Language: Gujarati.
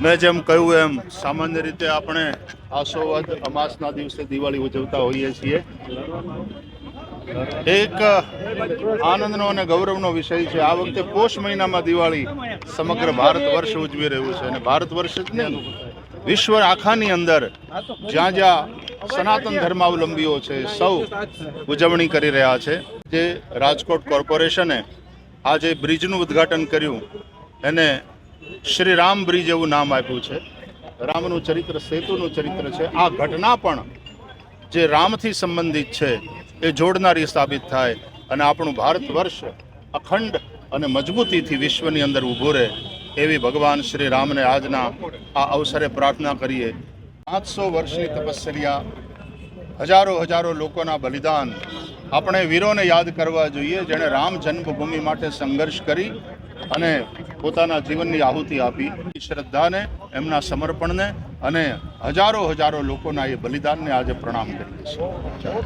મેં જેમ કહ્યું એમ સામાન્ય રીતે આપણે આસોવદ અમાસના દિવસે દિવાળી ઉજવતા હોઈએ છીએ। એક આનંદનો અને ગૌરવનો વિષય છે। આ વખતે પોષ મહિનામાં દિવાળી સમગ્ર ભારત વર્ષ ઉજવી રહ્યું છે અને ભારત વર્ષ જ નહીં, વિશ્વ આખાની અંદર જ્યાં જ્યાં સનાતન ધર્માવલંબીઓ છે સૌ ઉજવણી કરી રહ્યા છે। જે રાજકોટ કોર્પોરેશને આજે બ્રિજનું ઉદ્ઘાટન કર્યું એને શ્રી રામ બ્રિજ એવું નામ આપ્યું છે। રામનું ચરિત્ર સેતુનું ચરિત્ર છે। આ ઘટના પણ જે રામથી સંબંધિત છે એ જોડનારી સાબિત થાય અને આપણું ભારત વર્ષ અખંડ અને મજબૂતીથી વિશ્વની અંદર ઊભું રહે એવી ભગવાન શ્રી રામને આજના આ અવસરે પ્રાર્થના કરીએ। 500 વર્ષની તપસ્યા, હજારો લોકોના બલિદાન, આપણે વીરોને યાદ કરવા જોઈએ જેણે રામ જન્મભૂમિ માટે સંઘર્ષ કરી અને પોતાના જીવનની આહુતિ આપી। શ્રદ્ધાને, એમના સમર્પણને અને હજારો લોકોના એ બલિદાનને આજે પ્રણામ કરીએ છીએ।